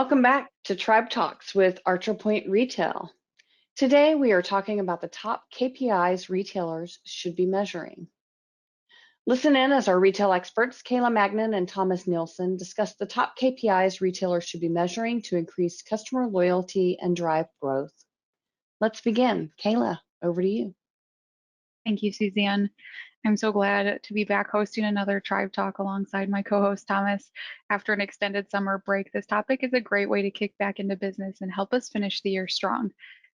Welcome back to Tribe Talks with Archer Point Retail. Today we are talking about the top KPIs retailers should be measuring. Listen in as our retail experts, Kayla Magnan and Thomas Nielsen, discuss the top KPIs retailers should be measuring to increase customer loyalty and drive growth. Let's begin. Kayla, over to you. Thank you, Suzanne. I'm so glad to be back hosting another Tribe Talk alongside my co-host Thomas. After an extended summer break, this topic is a great way to kick back into business and help us finish the year strong.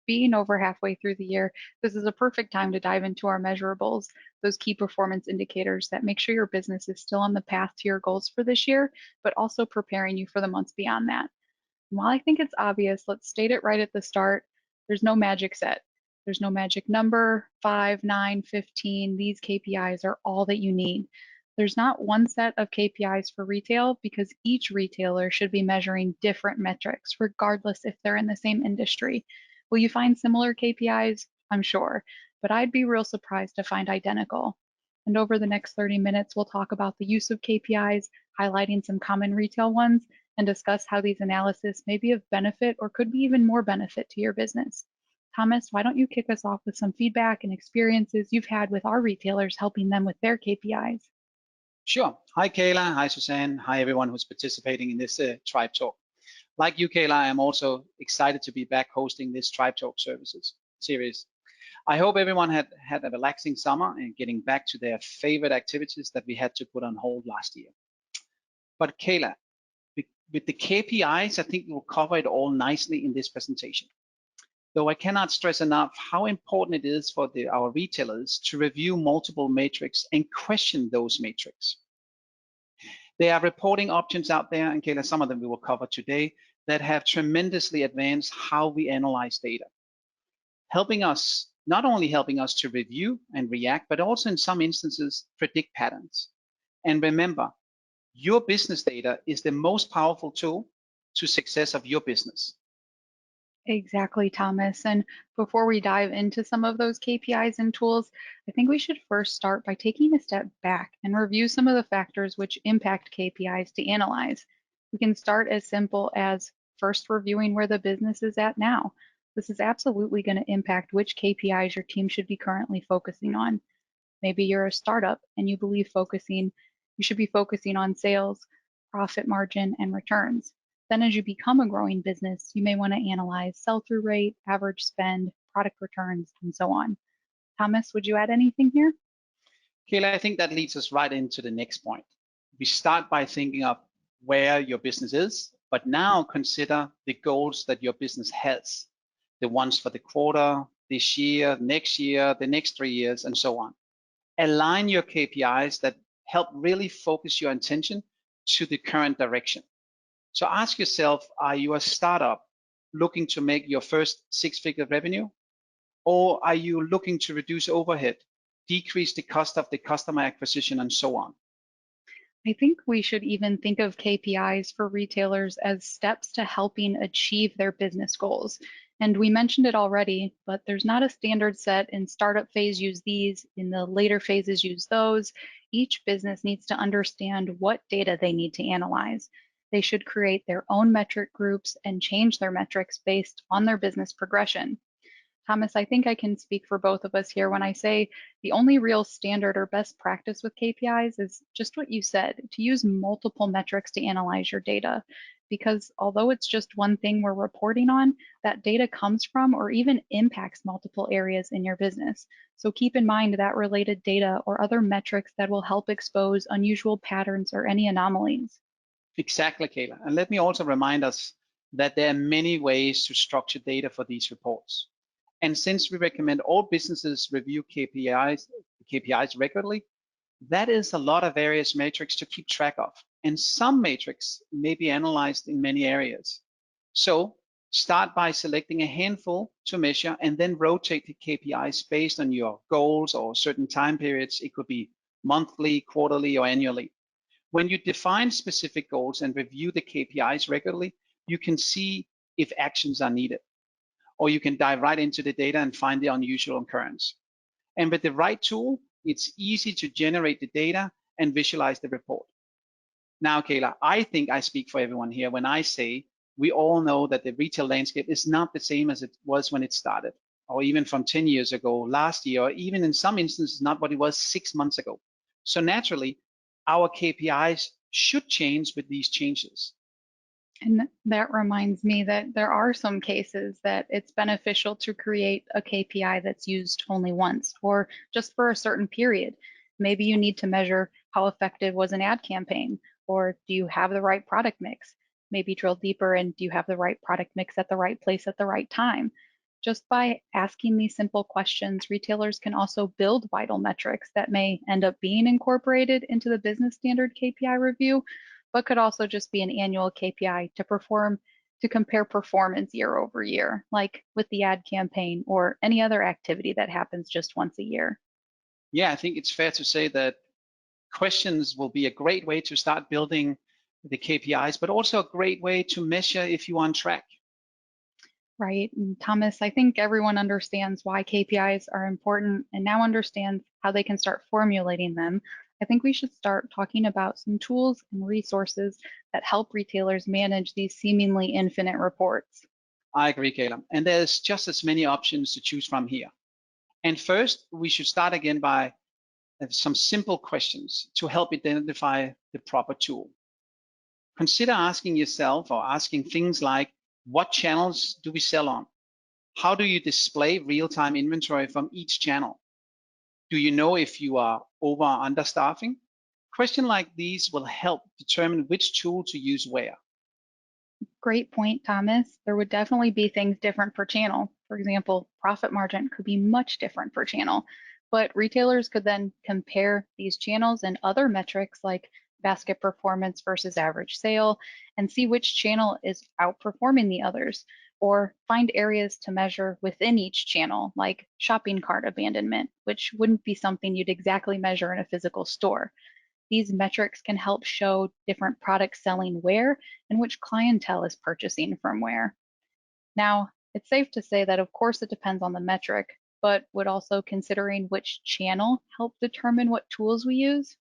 Being over halfway through the year, this is a perfect time to dive into our measurables, those key performance indicators that make sure your business is still on the path to your goals for this year, but also preparing you for the months beyond that. And while I think it's obvious, let's state it right at the start, there's no magic set. There's no magic number, 5, 9, 15. These KPIs are all that you need. There's not one set of KPIs for retail because each retailer should be measuring different metrics, regardless if they're in the same industry. Will you find similar KPIs? I'm sure, but I'd be real surprised to find identical. And over the next 30 minutes, we'll talk about the use of KPIs, highlighting some common retail ones, and discuss how these analysis may be of benefit or could be even more benefit to your business. Thomas, why don't you kick us off with some feedback and experiences you've had with our retailers helping them with their KPIs? Sure. Hi, Kayla. Hi, Suzanne. Hi, everyone who's participating in this Tribe Talk. Like you, Kayla, I'm also excited to be back hosting this Tribe Talk series. I hope everyone had a relaxing summer and getting back to their favorite activities that we had to put on hold last year. But Kayla, with the KPIs, I think we'll cover it all nicely in this presentation. Though I cannot stress enough how important it is for our retailers to review multiple metrics and question those metrics. There are reporting options out there, and Kayla, some of them we will cover today, that have tremendously advanced how we analyze data, not only helping us to review and react, but also in some instances, predict patterns. And remember, your business data is the most powerful tool to success of your business. Exactly, Thomas. And before we dive into some of those KPIs and tools, I think we should first start by taking a step back and review some of the factors which impact KPIs to analyze. We can start as simple as first reviewing where the business is at now. This is absolutely going to impact which KPIs your team should be currently focusing on. Maybe you're a startup and you believe you should be focusing on sales, profit margin, and returns. Then as you become a growing business, you may want to analyze sell-through rate, average spend, product returns, and so on. Thomas, would you add anything here? Kayla, I think that leads us right into the next point. We start by thinking of where your business is, but now consider the goals that your business has, the ones for the quarter, this year, next year, the next 3 years, and so on. Align your KPIs that help really focus your attention to the current direction. So ask yourself, are you a startup looking to make your first 6-figure revenue? Or are you looking to reduce overhead, decrease the cost of the customer acquisition, and so on? I think we should even think of KPIs for retailers as steps to helping achieve their business goals. And we mentioned it already, but there's not a standard set. In startup phase, use these. In the later phases, use those. Each business needs to understand what data they need to analyze. They should create their own metric groups and change their metrics based on their business progression. Thomas, I think I can speak for both of us here when I say the only real standard or best practice with KPIs is just what you said, to use multiple metrics to analyze your data. Because although it's just one thing we're reporting on, that data comes from or even impacts multiple areas in your business. So keep in mind that related data or other metrics that will help expose unusual patterns or any anomalies. Exactly, Kayla. And let me also remind us that there are many ways to structure data for these reports. And since we recommend all businesses review KPIs regularly, that is a lot of various metrics to keep track of. And some metrics may be analyzed in many areas. So start by selecting a handful to measure and then rotate the KPIs based on your goals or certain time periods. It could be monthly, quarterly, or annually. When you define specific goals and review the KPIs regularly, you can see if actions are needed, or you can dive right into the data and find the unusual occurrence. And with the right tool, it's easy to generate the data and visualize the report. Now, Kayla, I think I speak for everyone here when I say we all know that the retail landscape is not the same as it was when it started, or even from 10 years ago, last year, or even in some instances, not what it was 6 months ago. So naturally, our KPIs should change with these changes. And that reminds me that there are some cases that it's beneficial to create a KPI that's used only once or just for a certain period. Maybe you need to measure how effective was an ad campaign, or do you have the right product mix? Maybe drill deeper and do you have the right product mix at the right place at the right time? Just by asking these simple questions, retailers can also build vital metrics that may end up being incorporated into the business standard KPI review, but could also just be an annual KPI to compare performance year over year, like with the ad campaign or any other activity that happens just once a year. Yeah, I think it's fair to say that questions will be a great way to start building the KPIs, but also a great way to measure if you're on track. Right. And Thomas, I think everyone understands why KPIs are important and now understands how they can start formulating them. I think we should start talking about some tools and resources that help retailers manage these seemingly infinite reports. I agree, Caleb. And there's just as many options to choose from here. And first, we should start again by some simple questions to help identify the proper tool. Consider asking yourself or asking things like, what channels do we sell on? How do you display real-time inventory from each channel? Do you know if you are over or understaffing? Questions like these will help determine which tool to use where. Great point, Thomas. There would definitely be things different per channel. For example, profit margin could be much different per channel, but retailers could then compare these channels and other metrics like basket performance versus average sale and see which channel is outperforming the others, or find areas to measure within each channel, like shopping cart abandonment, which wouldn't be something you'd exactly measure in a physical store. These metrics can help show different products selling where and which clientele is purchasing from where. Now, it's safe to say that of course it depends on the metric, but would also considering which channel help determine what tools we use?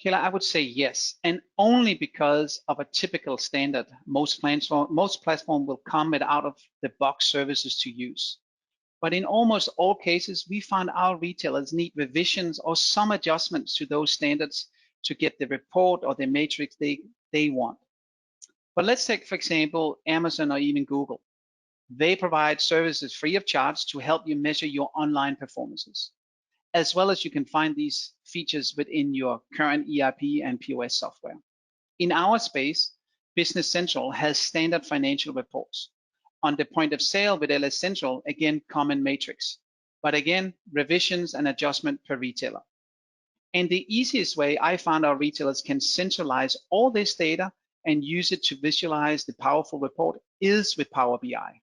Kayla, I would say yes, and only because of a typical standard. Most platforms will come with out-of-the-box services to use. But in almost all cases, we find our retailers need revisions or some adjustments to those standards to get the report or the matrix they want. But let's take, for example, Amazon or even Google. They provide services free of charge to help you measure your online performances, as well as you can find these features within your current ERP and POS software. In our space, Business Central has standard financial reports. On the point of sale with LS Central, again, common matrix, but again, revisions and adjustment per retailer. And the easiest way I found our retailers can centralize all this data and use it to visualize the powerful report is with Power BI.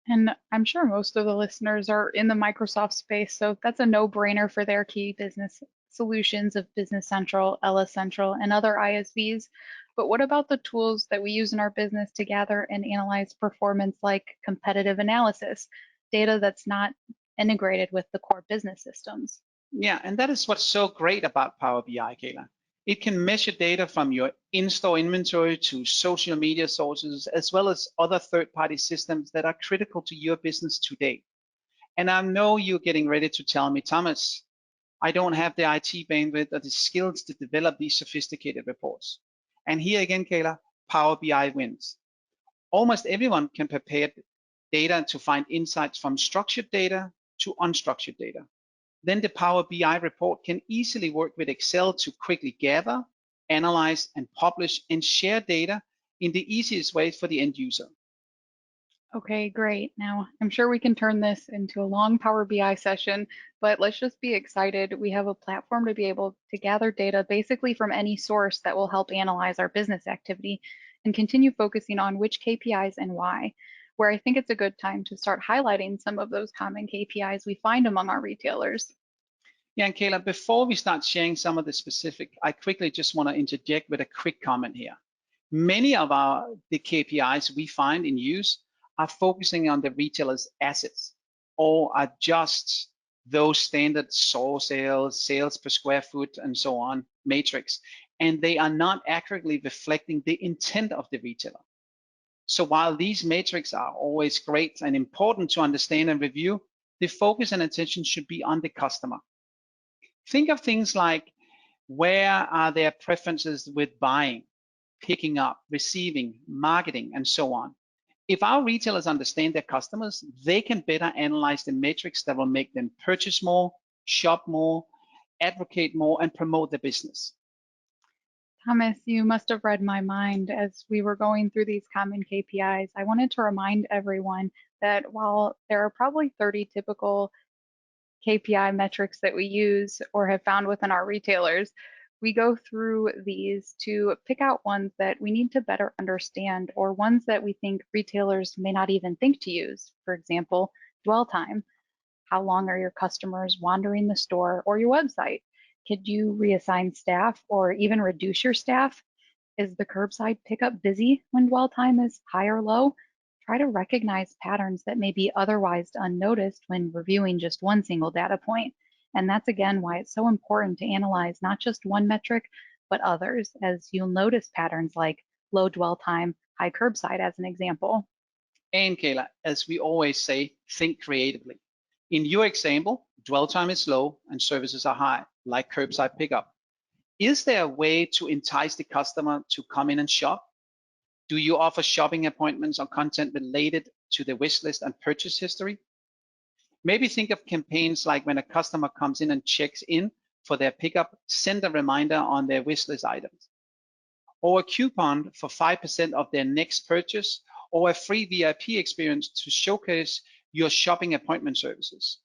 And I'm sure most of the listeners are in the Microsoft space, so that's a no-brainer for their key business solutions of Business Central, LS Central, and other ISVs. But what about the tools that we use in our business to gather and analyze performance, like competitive analysis, data that's not integrated with the core business systems? Yeah, and that is what's so great about Power BI, Kayla. It can measure data from your in-store inventory to social media sources, as well as other third-party systems that are critical to your business today. And I know you're getting ready to tell me, Thomas, I don't have the IT bandwidth or the skills to develop these sophisticated reports. And here again, Kayla, Power BI wins. Almost everyone can prepare data to find insights from structured data to unstructured data. Then the Power BI report can easily work with Excel to quickly gather, analyze, and publish and share data in the easiest way for the end user. Okay, great. Now, I'm sure we can turn this into a long Power BI session, but let's just be excited. We have a platform to be able to gather data basically from any source that will help analyze our business activity and continue focusing on which KPIs and why, where I think it's a good time to start highlighting some of those common KPIs we find among our retailers. Yeah, and Kayla, before we start sharing some of the specific, I quickly just want to interject with a quick comment here. Many of the KPIs we find in use are focusing on the retailer's assets or are just those standard store sales, sales per square foot, and so on, matrix, and they are not accurately reflecting the intent of the retailer. So while these metrics are always great and important to understand and review, the focus and attention should be on the customer. Think of things like, where are their preferences with buying, picking up, receiving, marketing, and so on. If our retailers understand their customers, they can better analyze the metrics that will make them purchase more, shop more, advocate more, and promote their business. Thomas, you must have read my mind as we were going through these common KPIs. I wanted to remind everyone that while there are probably 30 typical KPI metrics that we use or have found within our retailers, we go through these to pick out ones that we need to better understand or ones that we think retailers may not even think to use. For example, dwell time. How long are your customers wandering the store or your website? Could you reassign staff or even reduce your staff? Is the curbside pickup busy when dwell time is high or low? Try to recognize patterns that may be otherwise unnoticed when reviewing just one single data point. And that's again why it's so important to analyze not just one metric, but others, as you'll notice patterns like low dwell time, high curbside as an example. And Kayla, as we always say, think creatively. In your example, dwell time is low and services are high, like curbside pickup. Is there a way to entice the customer to come in and shop? Do you offer shopping appointments or content related to the wish list and purchase history? Maybe think of campaigns like when a customer comes in and checks in for their pickup, send a reminder on their wish list items, or a coupon for 5% of their next purchase, or a free VIP experience to showcase your shopping appointment services.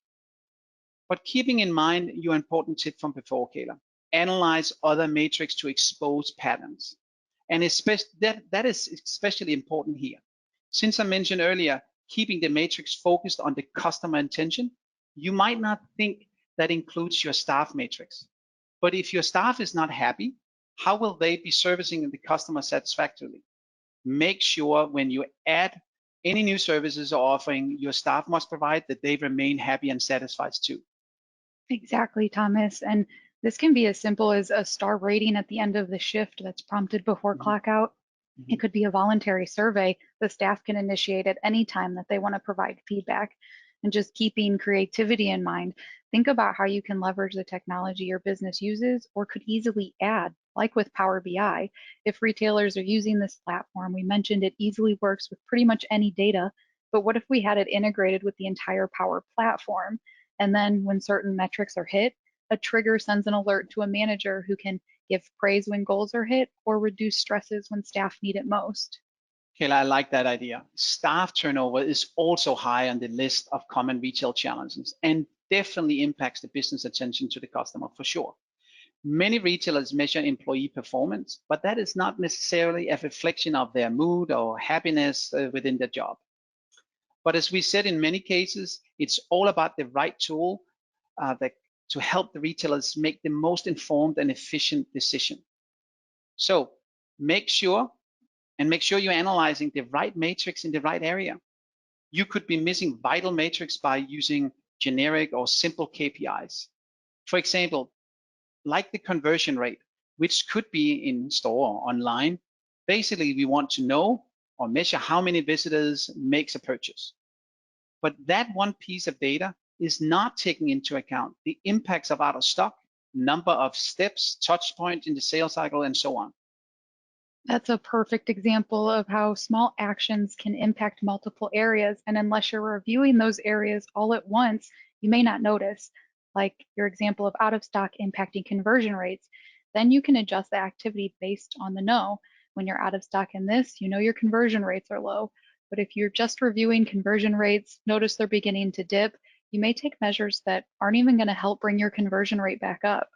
But keeping in mind your important tip from before, Kayla, analyze other metrics to expose patterns. And that is especially important here. Since I mentioned earlier, keeping the matrix focused on the customer intention, you might not think that includes your staff matrix. But if your staff is not happy, how will they be servicing the customer satisfactorily? Make sure when you add any new services or offering, your staff must provide that they remain happy and satisfied too. Exactly, Thomas. And this can be as simple as a star rating at the end of the shift that's prompted before clock out. It could be a voluntary survey the staff can initiate at any time that they want to provide feedback. And just keeping creativity in mind, think about how you can leverage the technology your business uses or could easily add, like with Power BI. If retailers are using this platform, we mentioned it easily works with pretty much any data, but what if we had it integrated with the entire Power platform? And then when certain metrics are hit, a trigger sends an alert to a manager who can give praise when goals are hit or reduce stresses when staff need it most. Kayla, I like that idea. Staff turnover is also high on the list of common retail challenges and definitely impacts the business attention to the customer for sure. Many retailers measure employee performance, but that is not necessarily a reflection of their mood or happiness within their job. But as we said, in many cases, it's all about the right tool to help the retailers make the most informed and efficient decision. So make sure you're analyzing the right matrix in the right area. You could be missing vital matrix by using generic or simple KPIs. For example, like the conversion rate, which could be in store or online. Basically, we want to know or measure how many visitors makes a purchase. But that one piece of data is not taking into account the impacts of out of stock, number of steps, touch points in the sales cycle, and so on. That's a perfect example of how small actions can impact multiple areas. And unless you're reviewing those areas all at once, you may not notice, like your example of out of stock impacting conversion rates. Then you can adjust the activity based on the know. When you're out of stock in this, you know your conversion rates are low. But if you're just reviewing conversion rates, notice they're beginning to dip, you may take measures that aren't even going to help bring your conversion rate back up.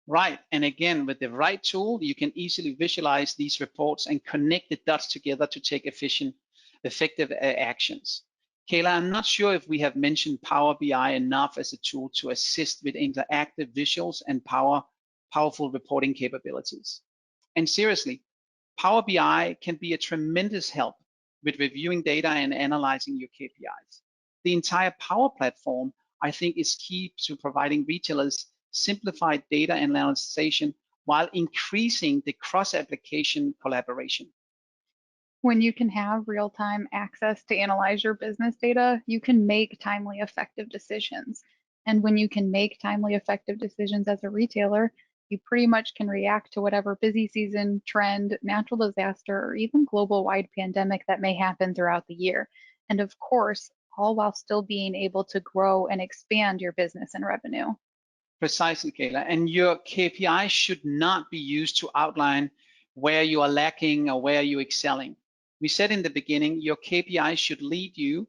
Right, and again, with the right tool, you can easily visualize these reports and connect the dots together to take effective actions. Kayla, I'm not sure if we have mentioned Power BI enough as a tool to assist with interactive visuals and powerful reporting capabilities. And seriously, Power BI can be a tremendous help with reviewing data and analyzing your KPIs. The entire Power Platform, I think, is key to providing retailers simplified data analysis while increasing the cross-application collaboration. When you can have real-time access to analyze your business data, you can make timely, effective decisions. And when you can make timely, effective decisions as a retailer, you pretty much can react to whatever busy season, trend, natural disaster, or even global-wide pandemic that may happen throughout the year. And of course, all while still being able to grow and expand your business and revenue. Precisely, Kayla. And your KPI should not be used to outline where you are lacking or where you're excelling. We said in the beginning, your KPI should lead you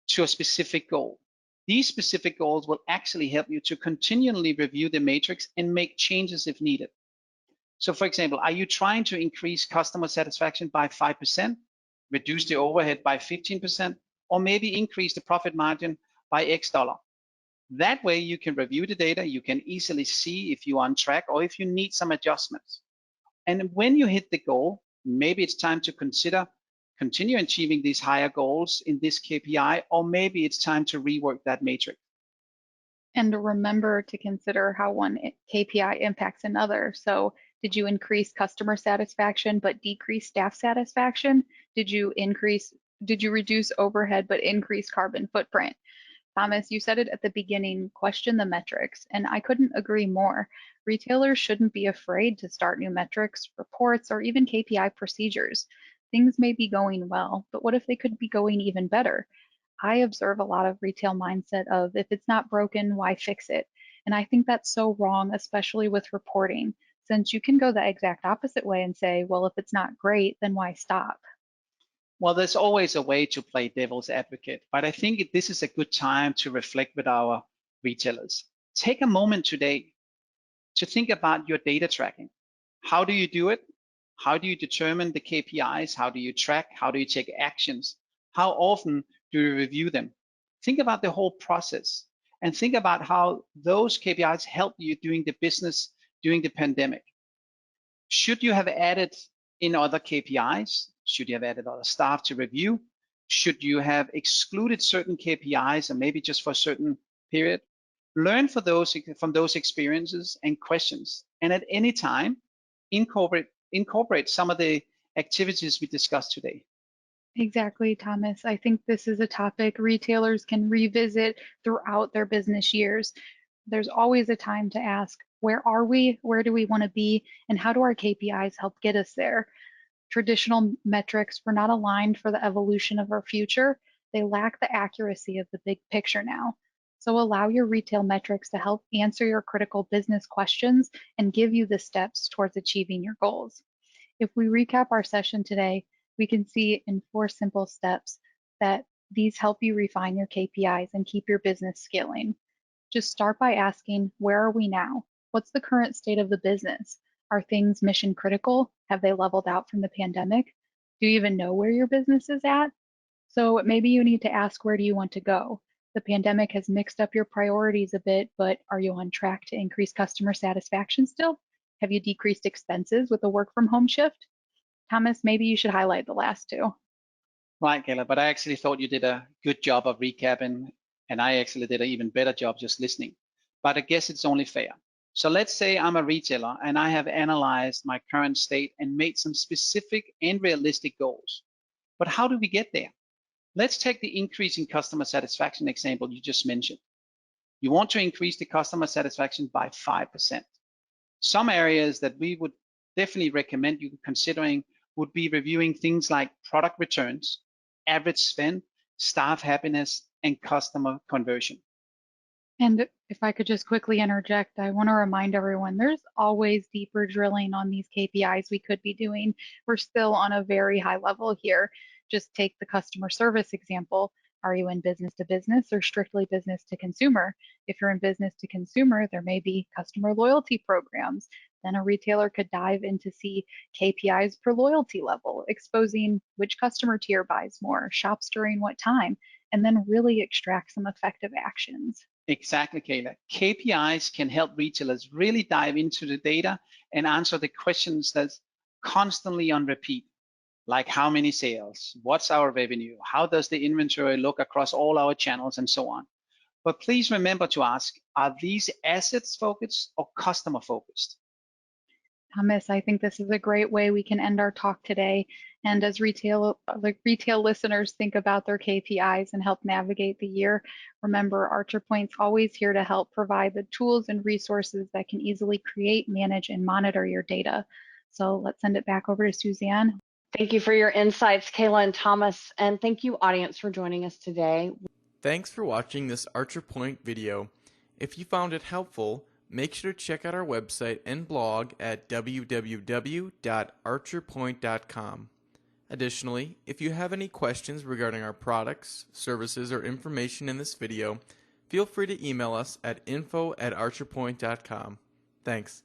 to a specific goal. These specific goals will actually help you to continually review the matrix and make changes if needed. So for example, are you trying to increase customer satisfaction by 5%, reduce the overhead by 15%, or maybe increase the profit margin by X dollar? That way you can review the data, you can easily see if you're on track or if you need some adjustments. And when you hit the goal, maybe it's time to consider continue achieving these higher goals in this KPI, or maybe it's time to rework that matrix. And remember to consider how one KPI impacts another. So did you increase customer satisfaction but decrease staff satisfaction? Did you reduce overhead but increase carbon footprint? Thomas, you said it at the beginning, question the metrics, and I couldn't agree more. Retailers shouldn't be afraid to start new metrics, reports, or even KPI procedures. Things may be going well, but what if they could be going even better? I observe a lot of retail mindset of if it's not broken, why fix it? And I think that's so wrong, especially with reporting, since you can go the exact opposite way and say, well, if it's not great, then why stop? Well, there's always a way to play devil's advocate, but I think this is a good time to reflect with our retailers. Take a moment today to think about your data tracking. How do you do it? How do you determine the KPIs? How do you track? How do you take actions? How often do you review them? Think about the whole process and think about how those KPIs help you doing the business during the pandemic. Should you have added in other KPIs? Should you have added other staff to review? Should you have excluded certain KPIs or maybe just for a certain period? Learn from those experiences and questions, and at any time, incorporate some of the activities we discussed today. Exactly, Thomas. I think this is a topic retailers can revisit throughout their business years. There's always a time to ask, where are we? Where do we want to be? And how do our KPIs help get us there? Traditional metrics were not aligned for the evolution of our future. They lack the accuracy of the big picture now. So allow your retail metrics to help answer your critical business questions and give you the steps towards achieving your goals. If we recap our session today, we can see in 4 simple steps that these help you refine your KPIs and keep your business scaling. Just start by asking, where are we now? What's the current state of the business? Are things mission critical? Have they leveled out from the pandemic? Do you even know where your business is at? So maybe you need to ask, where do you want to go? The pandemic has mixed up your priorities a bit, but are you on track to increase customer satisfaction still? Have you decreased expenses with the work from home shift? Thomas, maybe you should highlight the last 2. Right, Kayla, but I actually thought you did a good job of recapping, and I actually did an even better job just listening. But I guess it's only fair. So let's say I'm a retailer and I have analyzed my current state and made some specific and realistic goals. But how do we get there? Let's take the increase in customer satisfaction example you just mentioned. You want to increase the customer satisfaction by 5%. Some areas that we would definitely recommend you considering would be reviewing things like product returns, average spend, staff happiness, and customer conversion. And if I could just quickly interject, I want to remind everyone there's always deeper drilling on these KPIs we could be doing. We're still on a very high level here. Just take the customer service example. Are you in business to business or strictly business to consumer? If you're in business to consumer, there may be customer loyalty programs. Then a retailer could dive into see KPIs per loyalty level, exposing which customer tier buys more, shops during what time, and then really extract some effective actions. Exactly, Kayla. KPIs can help retailers really dive into the data and answer the questions that's constantly on repeat, like how many sales, what's our revenue, how does the inventory look across all our channels, and so on. But please remember to ask, are these assets focused or customer focused? Thomas, I think this is a great way we can end our talk today. And as retail listeners think about their KPIs and help navigate the year, remember Archer Point's always here to help provide the tools and resources that can easily create, manage, and monitor your data. So let's send it back over to Suzanne. Thank you for your insights, Kayla and Thomas, and thank you, audience, for joining us today. Thanks for watching this Archer Point video. If you found it helpful, make sure to check out our website and blog at www.archerpoint.com. Additionally, if you have any questions regarding our products, services, or information in this video, feel free to email us at info@archerpoint.com. Thanks.